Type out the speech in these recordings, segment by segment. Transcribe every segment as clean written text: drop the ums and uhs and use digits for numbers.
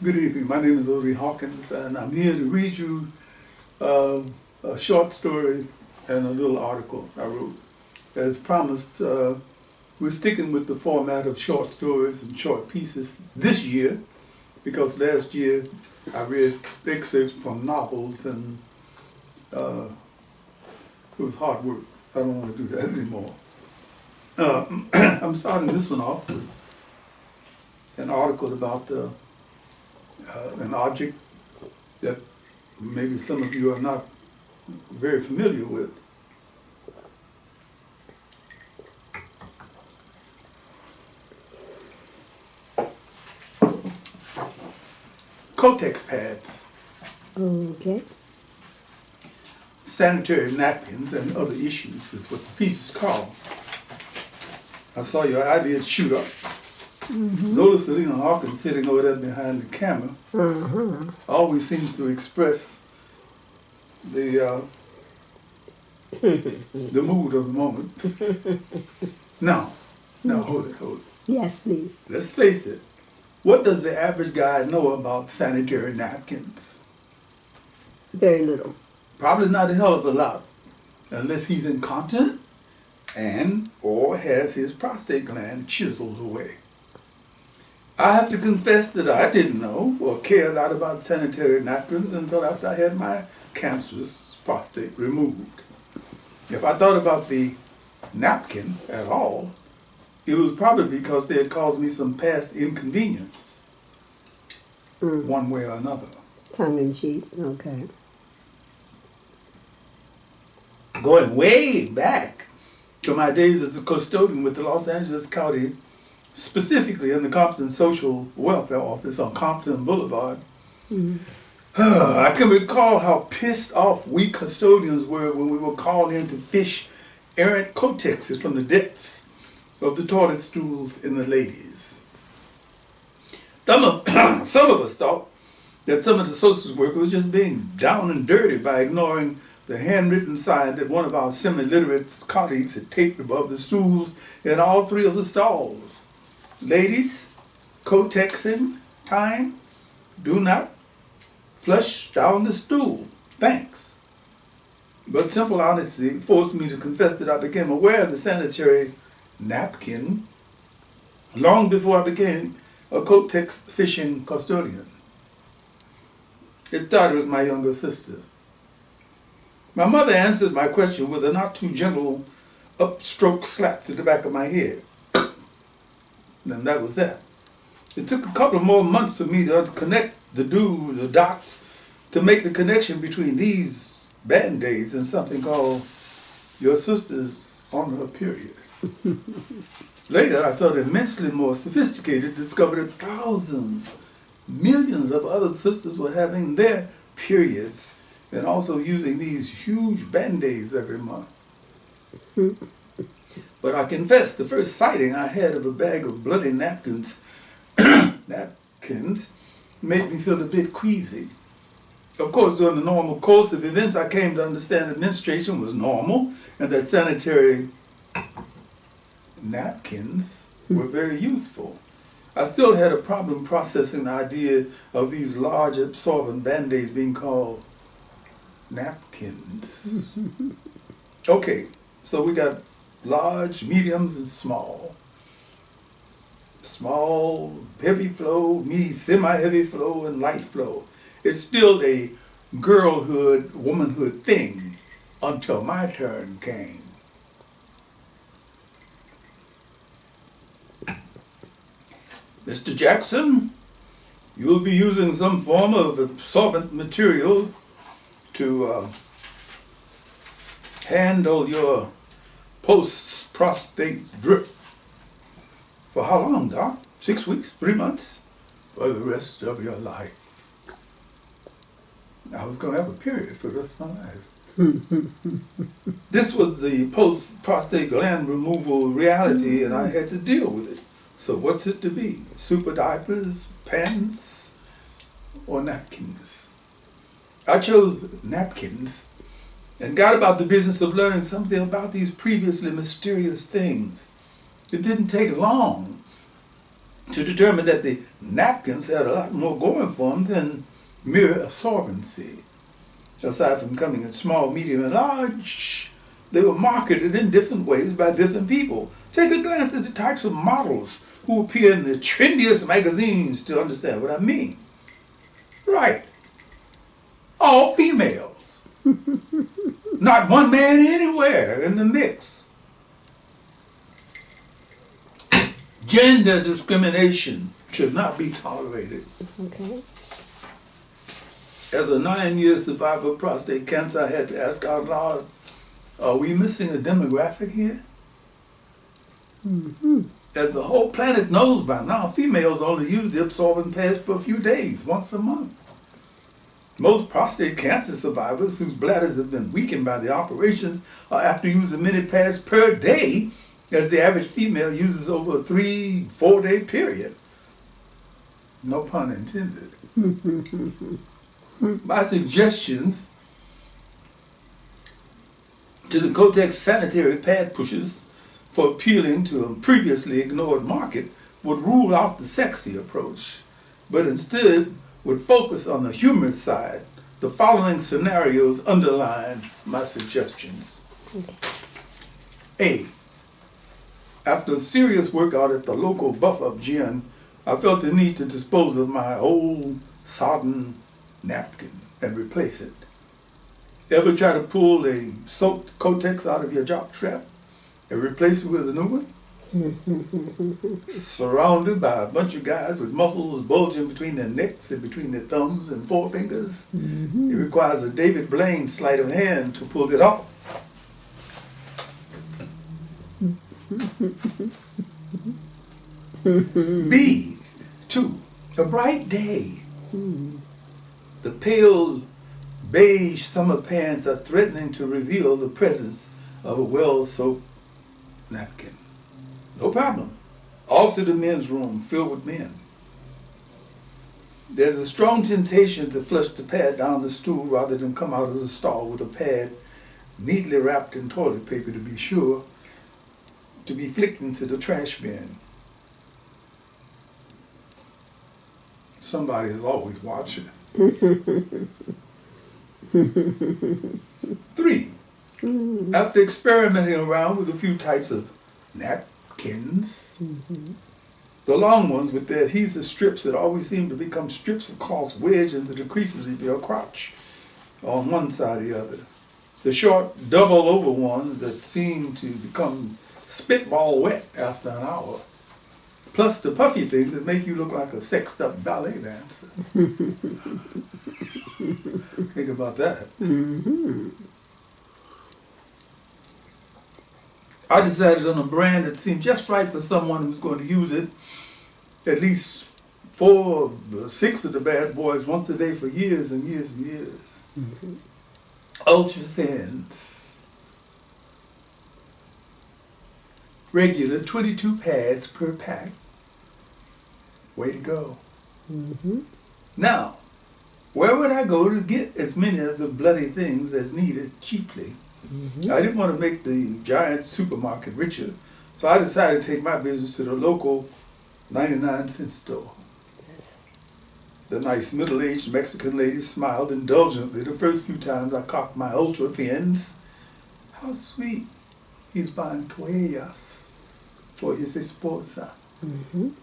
Good evening. My name is Odie Hawkins, and I'm here to read you a short story and a little article I wrote. As promised, we're sticking with the format of short stories and short pieces this year, because last year I read excerpts from novels, and it was hard work. I don't want to do that anymore. I'm starting this one off with an article about an object that maybe some of you are not very familiar with. Kotex-Pads, Okay. sanitary napkins, and other issues is what the piece is called. I saw your ideas shoot up. Zola Salena-Hawkins, sitting over there behind the camera, always seems to express the mood of the moment. Now, hold it. Yes, please. Let's face it. What does the average guy know about sanitary napkins? Very little. Probably not a hell of a lot, unless he's incontinent and or has his prostate gland chiseled away. I have to confess that I didn't know or care a lot about sanitary napkins until after I had my cancerous prostate removed. If I thought about the napkin at all, it was probably because they had caused me some past inconvenience, one way or another. Tongue in cheek. Okay. Going way back to my days as a custodian with the Los Angeles County, specifically in the Compton Social Welfare Office on Compton Boulevard, I can recall how pissed off we custodians were when we were called in to fish errant Kotexes from the depths of the toilet stools in the ladies. Some of us thought that some of the social workers was just being down and dirty by ignoring the handwritten sign that one of our semi-literate colleagues had taped above the stools in all three of the stalls. Ladies, Kotexing time, do not flush down the stool. Thanks. But simple honesty forced me to confess that I became aware of the sanitary napkin long before I became a Kotex fishing custodian. It started with my younger sister. My mother answered my question with a not too gentle upstroke slap to the back of my head. And that was that. It took a couple of more months for me to connect the dots to make the connection between these band-aids and something called your sister's on her period. Later, I felt immensely more sophisticated, discovered that thousands, millions of other sisters were having their periods and also using these huge band-aids every month. But I confess, the first sighting I had of a bag of bloody napkins made me feel a bit queasy. Of course, during the normal course of events, I came to understand that menstruation was normal and that sanitary napkins were very useful. I still had a problem processing the idea of these large absorbent band-aids being called napkins. Okay, so we got large, mediums, and small. Small, heavy flow, semi-heavy flow, and light flow. It's still a girlhood, womanhood thing until my turn came. Mr. Jackson, you'll be using some form of absorbent material to handle your post-prostate drip. For how long, Doc? 6 weeks? 3 months? For the rest of your life. I was going to have a period for the rest of my life. This was the post-prostate gland removal reality, and I had to deal with it. So what's it to be? Super diapers, pants, or napkins? I chose napkins and got about the business of learning something about these previously mysterious things. It didn't take long to determine that the napkins had a lot more going for them than mere absorbency. Aside from coming in small, medium, and large, they were marketed in different ways by different people. Take a glance at the types of models who appear in the trendiest magazines to understand what I mean. Right. All females. Not one man anywhere in the mix. Gender discrimination should not be tolerated. Okay. As a 9-year survivor of prostate cancer, I had to ask out loud, are we missing a demographic here? Mm-hmm. As the whole planet knows by now, females only use the absorbent pads for a few days, once a month. Most prostate cancer survivors whose bladders have been weakened by the operations are apt to use as many pads per day as the average female uses over a 3-4 day period. No pun intended. My suggestions to the Kotex sanitary pad pushers for appealing to a previously ignored market would rule out the sexy approach, but instead would focus on the humorous side. The following scenarios underline my suggestions. A. After a serious workout at the local buff-up gym, I felt the need to dispose of my old sodden napkin and replace it. Ever try to pull a soaked Kotex out of your jock strap and replace it with a new one? Surrounded by a bunch of guys with muscles bulging between their necks and between their thumbs and forefingers. It requires a David Blaine sleight of hand to pull it off. B. 2. A bright day. The pale beige summer pants are threatening to reveal the presence of a well-soaked napkin. No problem. Off to the men's room filled with men. There's a strong temptation to flush the pad down the stool rather than come out of the stall with a pad neatly wrapped in toilet paper, to be sure, to be flicked into the trash bin. Somebody is always watching. 3. After experimenting around with a few types of napkins, the long ones with their adhesive strips that always seem to become strips of cloth wedged into the creases of your crotch on one side or the other. The short double over ones that seem to become spitball wet after an hour. Plus the puffy things that make you look like a sexed up ballet dancer. Think about that. I decided on a brand that seemed just right for someone who's going to use it at least 4 or 6 of the bad boys once a day for years and years and years. Ultra Thins. Regular 22 pads per pack. Way to go. Now, where would I go to get as many of the bloody things as needed cheaply? I didn't want to make the giant supermarket richer, so I decided to take my business to the local 99-cent store. The nice middle-aged Mexican lady smiled indulgently the first few times I cocked my Ultra Thins. How sweet. He's buying toallas for his esposa,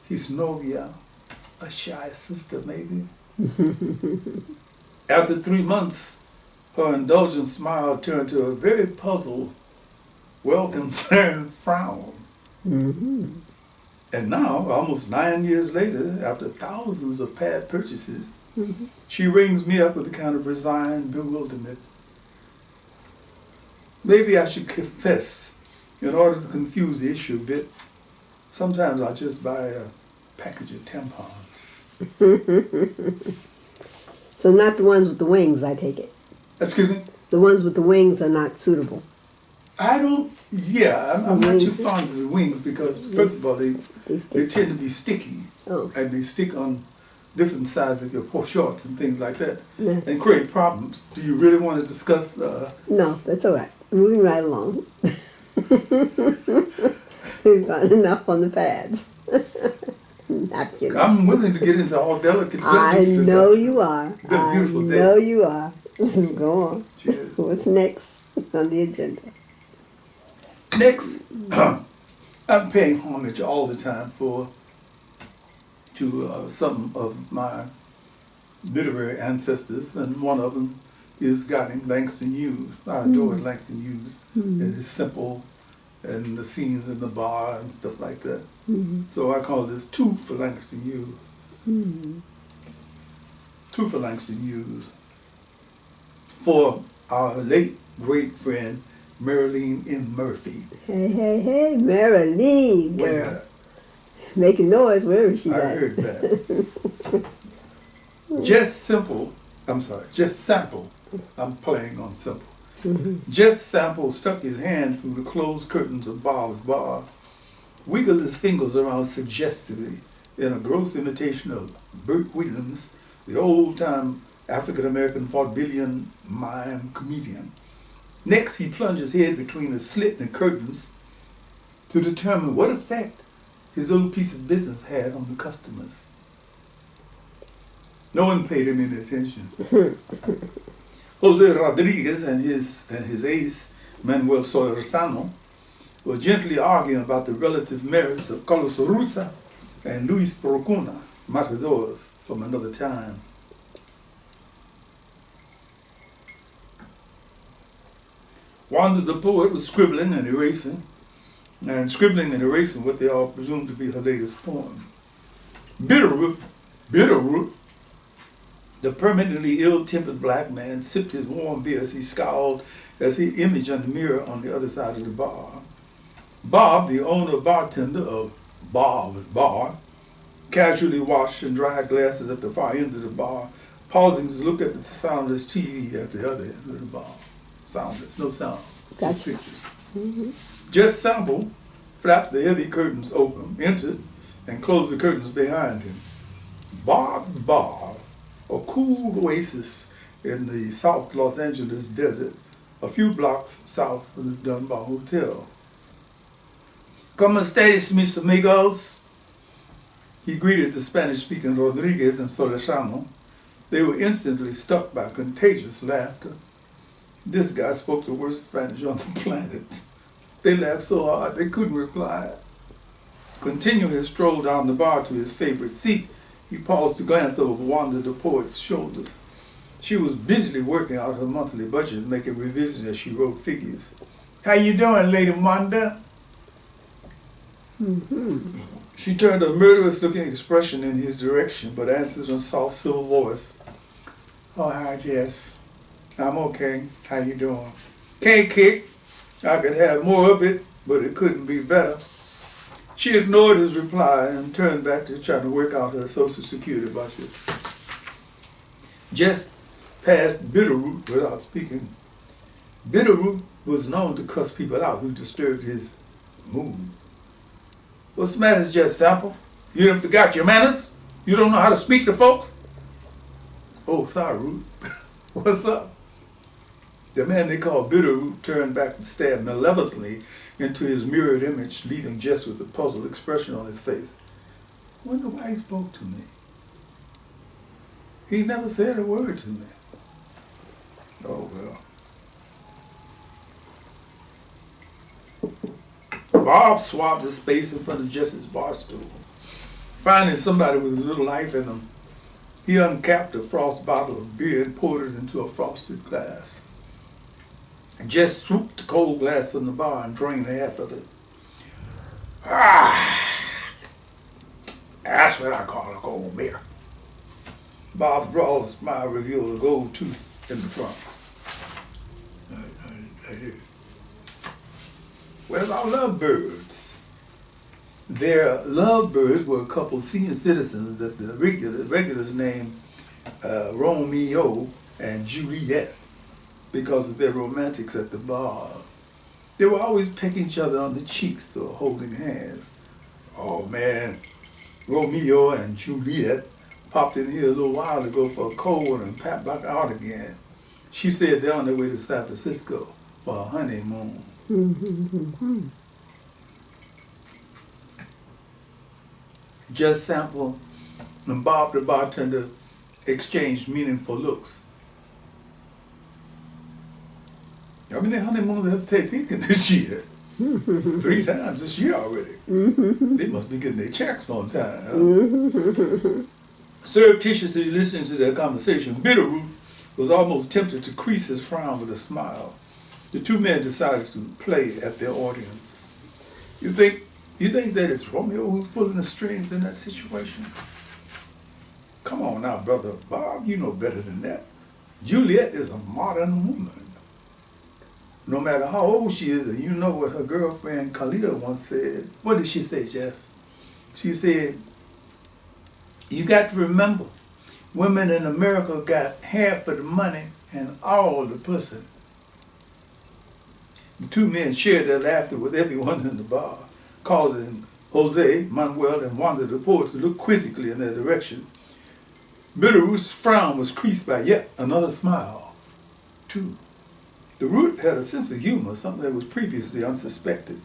his novia, a shy sister maybe. After 3 months, her indulgent smile turned to a very puzzled, well-concerned frown. And now, almost 9 years later, after thousands of pad purchases, she rings me up with a kind of resigned bewilderment. Maybe I should confess, in order to confuse the issue a bit, sometimes I just buy a package of tampons. So not the ones with the wings, I take it. Excuse me? The ones with the wings are not suitable. I'm not too fond of the wings because, first of all, they tend to be sticky. And they stick on different sides of your shorts and things like that and create problems. Do you really want to discuss? No, that's all right. Moving right along. We've got enough on the pads. napkins. I'm willing to get into all delicate I subjects. know you are. Been a beautiful day. I know you are. Let's go on. Cheers. What's next on the agenda? Next, I'm paying homage all the time to some of my literary ancestors, and one of them is a guy named Langston Hughes. I adored Langston Hughes and his simple and the scenes in the bar and stuff like that. So I call this Two for Langston Hughes. Two for Langston Hughes. For our late great friend Marilyn M. Murphy. Hey, Marilyn. Where Making noise, where is she I at? heard that. Just Sample, I'm playing on simple. Just Sample stuck his hand through the closed curtains of Bob's bar, wiggled his fingers around suggestively in a gross imitation of Burt Williams, the old-time African-American vaudevillian mime comedian. Next, he plunged his head between the slit in the curtains to determine what effect his little piece of business had on the customers. No one paid him any attention. Jose Rodriguez and his ace, Manuel Solorzano, were gently arguing about the relative merits of Carlos Russa and Luis Procuna, matadors from another time. Wanda the poet was scribbling and erasing what they all presumed to be her latest poem. Bitterroot, the permanently ill-tempered black man, sipped his warm beer as he imaged on the mirror on the other side of the bar. Bob, the owner-bartender of Bob's Bar, casually washed and dried glasses at the far end of the bar, pausing to look at the soundless TV at the other end of the bar. Soundless, no sound, Gotcha. no pictures. Just Sample flapped the heavy curtains open, entered, and closed the curtains behind him. Bob's Bar, a cool oasis in the South Los Angeles desert, a few blocks south of the Dunbar Hotel. "Como estáis, mis amigos?" He greeted the Spanish-speaking Rodriguez and Solorzano. They were instantly struck by contagious laughter. This guy spoke the worst Spanish on the planet. They laughed so hard they couldn't reply. Continuing his stroll down the bar to his favorite seat, he paused to glance over Wanda the poet's shoulders. She was busily working out her monthly budget, making revisions as she wrote figures. "How you doing, Lady Wanda?" She turned a murderous-looking expression in his direction, but answered in a soft, civil voice. "Oh, hi, Jess. I'm okay. How you doing? Can't kick. I could have more of it, but it couldn't be better." She ignored his reply and turned back to try to work out her Social Security budget. Jess passed Bitterroot without speaking. Bitterroot was known to cuss people out who disturbed his mood. "What's the matter, Jess Sample? You done forgot your manners? You don't know how to speak to folks?" "Oh, sorry, Root. What's up?" The man they called Bitterroot turned back and stared malevolently into his mirrored image, leaving Jess with a puzzled expression on his face. Wonder why he spoke to me. He never said a word to me. Oh, well. Bob swabbed his space in front of Jess's bar stool. Finding somebody with a little life in him, he uncapped a frost bottle of beer and poured it into a frosted glass. Jess swooped the cold glass from the bar and drained half of it. That's what I call a gold beer. Bob's broad smile revealed a gold tooth in the front. I did. Where's our lovebirds? Their lovebirds were a couple of senior citizens that the regulars named Romeo and Juliet, because of their romantics at the bar. They were always pecking each other on the cheeks or holding hands. Oh man, Romeo and Juliet popped in here a little while ago for a cold one and popped back out again. She said they're on their way to San Francisco for a honeymoon. Just Sample and Bob the bartender exchanged meaningful looks. How many honeymoons have they taken this year? 3 times this year already. They must be getting their checks on time. Huh? Surreptitiously listening to their conversation, Bitterroot was almost tempted to crease his frown with a smile. The two men decided to play at their audience. You think that it's Romeo who's pulling the strings in that situation? Come on now, brother Bob, you know better than that. Juliet is a modern woman. No matter how old she is, and you know what her girlfriend Khalil once said. What did she say, Jess? She said, you got to remember, women in America got half of the money and all the pussy. The two men shared their laughter with everyone in the bar, causing Jose, Manuel, and Wanda the poet to look quizzically in their direction. Bitterroot's frown was creased by yet another smile, too. The Root had a sense of humor, something that was previously unsuspected.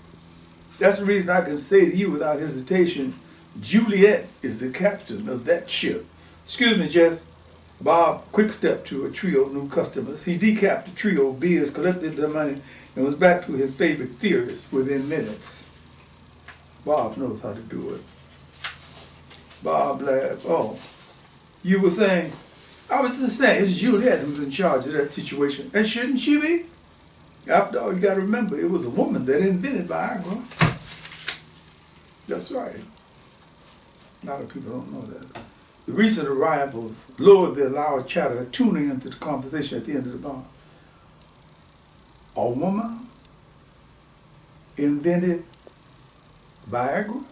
That's the reason I can say to you without hesitation, Juliet is the captain of that ship. Excuse me, Jess. Bob quick stepped to a trio of new customers. He decapped the trio of beers, collected their money, and was back to his favorite theorist within minutes. Bob knows how to do it. Bob laughed. Oh, you were saying? I was just saying, it's Juliet who's in charge of that situation. And shouldn't she be? After all, you got to remember, it was a woman that invented Viagra. That's right. A lot of people don't know that. The recent arrivals lowered their loud chatter, tuning into the conversation at the end of the bar. A woman invented Viagra?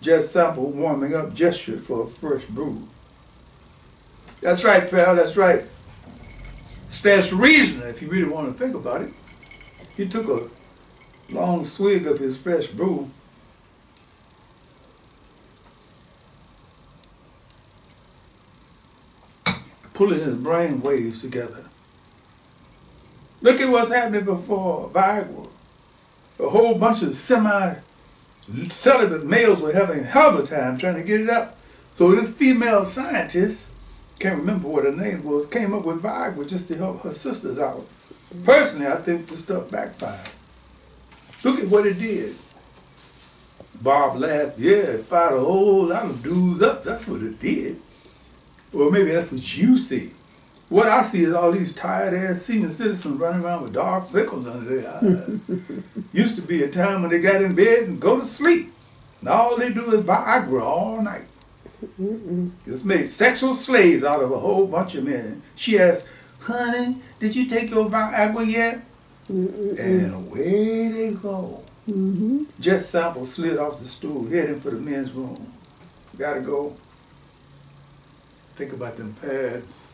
Just Sample, warming up, gestured for a fresh brew. That's right, pal, that's right. Stands to reason if you really want to think about it. He took a long swig of his fresh brew. Pulling his brain waves together. Look at what's happening before Viagra. A whole bunch of semi-celibate males were having a hell of a time trying to get it up. So this female scientist, can't remember what her name was, came up with Viagra just to help her sisters out. Personally, I think the stuff backfired. Look at what it did. Bob laughed. Yeah, it fired a whole lot of dudes up. That's what it did. Or maybe that's what you see. What I see is all these tired-ass senior citizens running around with dark circles under their eyes. Used to be a time when they got in bed and go to sleep. Now all they do is Viagra all night. Just made sexual slaves out of a whole bunch of men. She asked, honey, did you take your Viagra yet? And away they go. Just Sample slid off the stool, heading for the men's room. Gotta go. Think about them pads.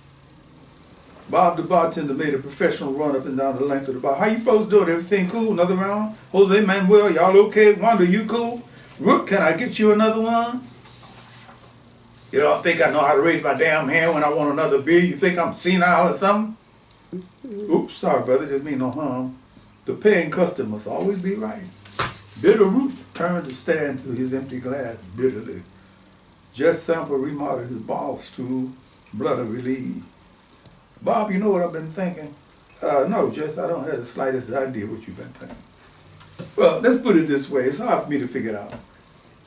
Bob the bartender made a professional run up and down the length of the bar. How you folks doing? Everything cool? Another round? Jose, Manuel, y'all okay? Wanda, you cool? Rook, can I get you another one? You don't think I know how to raise my damn hand when I want another beer? You think I'm senile or something? Oops, sorry, brother. Didn't mean no harm. The paying customer must always be right. Bitterroot turned to stare into his empty glass bitterly. Just Sample remodeled his bar stool, blood relieved. Bob, you know what I've been thinking? No, Jess, I don't have the slightest idea what you've been thinking. Well, let's put it this way. It's hard for me to figure it out.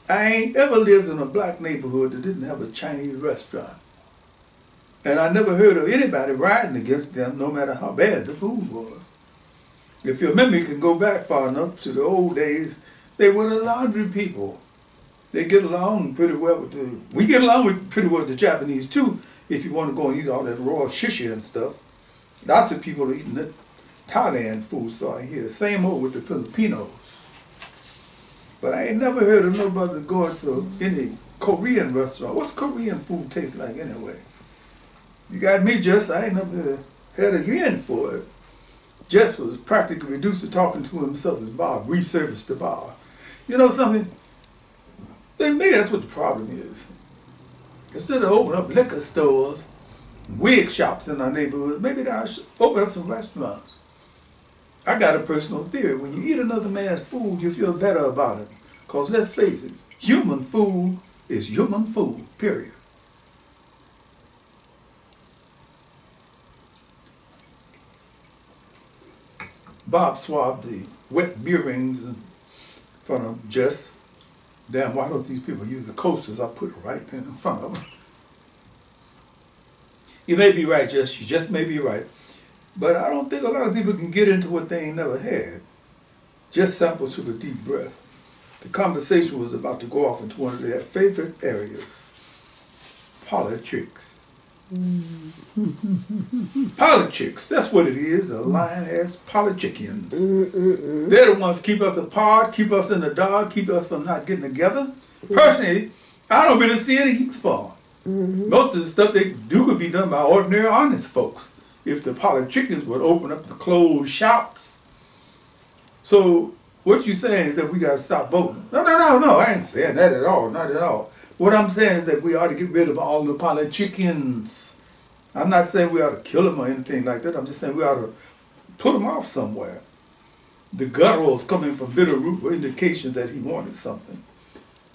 I ain't ever lived in a black neighborhood that didn't have a Chinese restaurant. And I never heard of anybody riding against them, no matter how bad the food was. If your memory can go back far enough to the old days, they were the laundry people. They get along pretty well with we get along with pretty well with the Japanese too, if you want to go and eat all that raw shishi and stuff. Lots of people are eating that Thailand food, so I hear. Same old with the Filipinos. But I ain't never heard of nobody going to any Korean restaurant. What's Korean food taste like anyway? You got me, Jess. I ain't never had a yen for it. Jess was practically reduced to talking to himself as Bob resurfaced the bar. You know something? Maybe that's what the problem is. Instead of opening up liquor stores, wig shops in our neighborhoods, maybe they should open up some restaurants. I got a personal theory. When you eat another man's food, you feel better about it. Because let's face it, human food is human food, period. Bob swabbed the wet beer rings in front of Jess. Damn, why don't these people use the coasters? I put it right there in front of them. You may be right, Jess. You just may be right. But I don't think a lot of people can get into what they ain't never had. Jess Sample took a deep breath. The conversation was about to go off into one of their favorite areas. Politics. Politics, that's what it is, a lying-ass politicians. They're the ones keep us apart, keep us in the dark, keep us from not getting together. Personally, I don't really see any heat for them. Most of the stuff they do could be done by ordinary, honest folks if the politicians would open up the closed shops. So what you saying is that we got to stop voting. No, I ain't saying that at all, not at all. What I'm saying is that we ought to get rid of all the politicians. I'm not saying we ought to kill them or anything like that. I'm just saying we ought to put them off somewhere. The gutturals coming from Bitterroot were indications that he wanted something.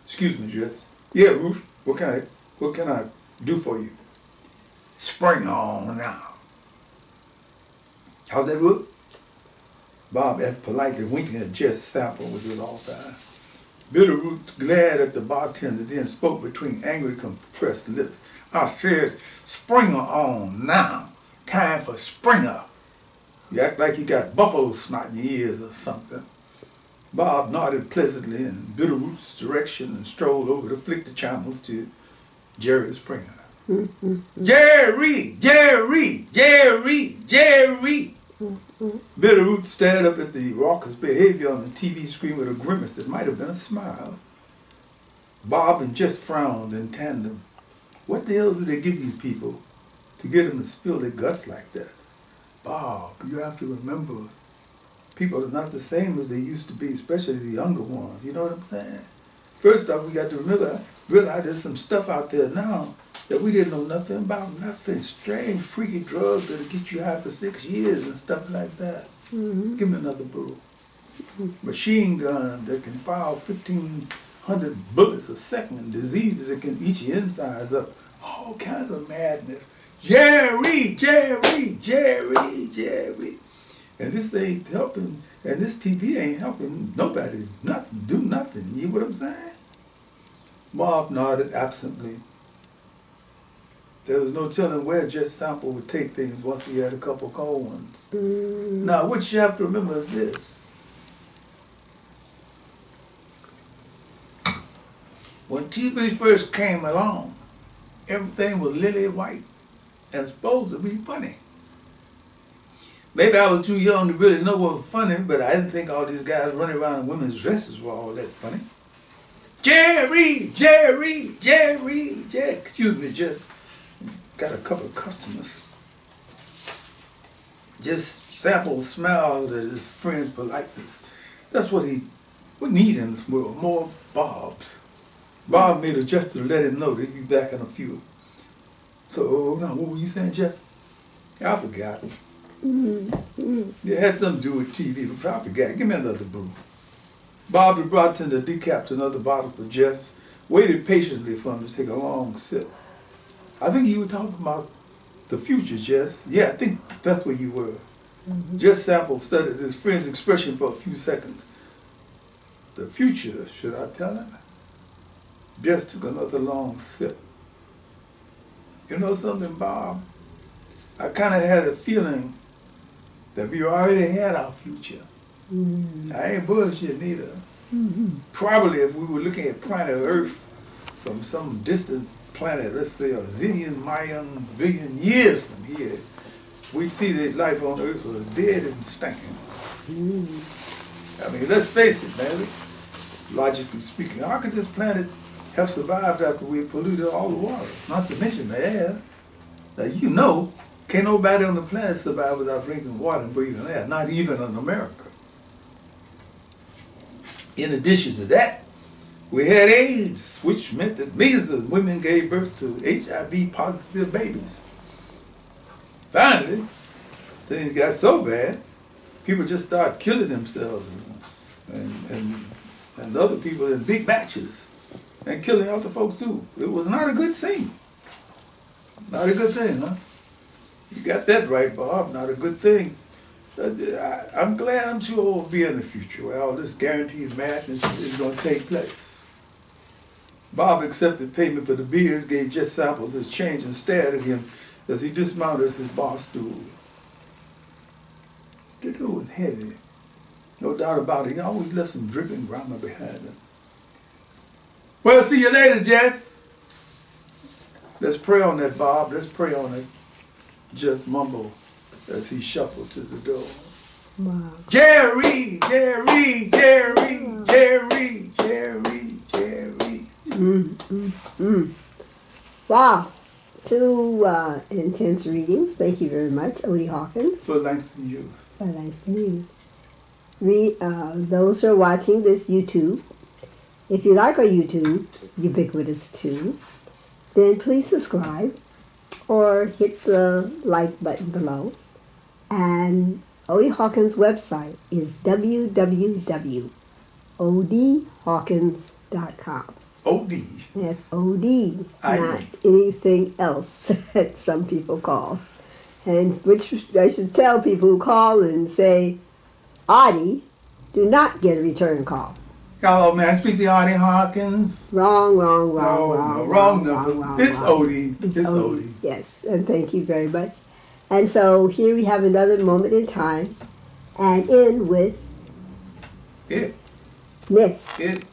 Excuse me, Jess. Yeah, Ruth, what can I do for you? Spring on now. How's that, Ruth? Bob asked politely, winking at Jess Sample with his off eye. Bitterroot glared at the bartender, then spoke between angry, compressed lips. I said, Springer on now. Time for Springer. You act like you got buffalo snot in your ears or something. Bob nodded pleasantly in Bitterroot's direction and strolled over to flick the channels to Jerry Springer. Jerry! Jerry! Jerry! Jerry! Bitterroot stared up at the raucous behavior on the TV screen with a grimace that might have been a smile. Bob and Jess frowned in tandem. What the hell do they give these people to get them to spill their guts like that? Bob, you have to remember, people are not the same as they used to be, especially the younger ones. You know what I'm saying? First off, we got to realize there's some stuff out there now that we didn't know nothing about, nothing. Strange, freaky drugs that'll get you high for 6 years and stuff like that. Give me another brew. Machine gun that can fire 1,500 bullets a second, diseases that can eat your insides up, all kinds of madness. Jerry, Jerry, Jerry, Jerry. And this ain't helping, and this TV ain't helping nobody do nothing. You know what I'm saying? Bob nodded absently. There was no telling where Jess Sample would take things once he had a couple cold ones. Now, what you have to remember is this. When TV first came along, everything was lily white and supposed to be funny. Maybe I was too young to really know what was funny, but I didn't think all these guys running around in women's dresses were all that funny. Jerry, Jerry, Jerry, Jerry. Excuse me, Jess. Got a couple of customers. Just Sample smiled at his friend's politeness. That's what we need in this world, more Bobs. Bob made a gesture to let him know that he'd be back in a few. So, now, what were you saying, Jess? I forgot. It had something to do with TV, but I forgot. Give me another brew. Bob, the bartender, decapped another bottle for Jess, waited patiently for him to take a long sip. I think you were talking about the future, Jess. Yeah, I think that's where you were. Jess Sample studied his friend's expression for a few seconds. The future, should I tell him? Jess took another long sip. You know something, Bob? I kind of had a feeling that we already had our future. I ain't bullshit neither. Probably if we were looking at planet Earth from some distant planet, let's say a zillion, billion years from here, we'd see that life on Earth was dead and stinking. I mean, let's face it, man. Logically speaking, how could this planet have survived after we polluted all the water? Not to mention the air. Now, you know, can't nobody on the planet survive without drinking water and breathing air, not even in America. In addition to that, we had AIDS, which meant that millions of women gave birth to HIV-positive babies. Finally, things got so bad, people just started killing themselves and and the other people in big matches and killing other folks too. It was not a good scene. Not a good thing, huh? You got that right, Bob. Not a good thing. I'm glad I'm too old to be in the future where all this guaranteed madness is going to take place. Bob accepted payment for the beers, gave Jet Sample his change and stared at him as he dismounted his bar stool. The dude was heavy. No doubt about it. He always left some dripping grandma behind him. Well, see you later, Jess. Let's pray on that, Bob. Let's pray on it. Just mumble as he shuffled to the door. Wow. Jerry, Jerry, Jerry, Jerry, Jerry, Jerry. Wow. Two intense readings. Thank you very much, Odie Hawkins. For Langston Hughes. For Langston Hughes. Those who are watching this YouTube, if you like our YouTube, ubiquitous too, then please subscribe or hit the like button below. And Odie Hawkins' website is www.odiehawkins.com. Odie. That's OD, not anything else that some people call. And which I should tell people who call and say, Odie, do not get a return call. Hello, man. Speak to Odie Hawkins. Wrong No, wrong number. It's wrong. Odie. It's Odie. Yes, and thank you very much. And so here we have another moment in time, and in with It. Ness. It.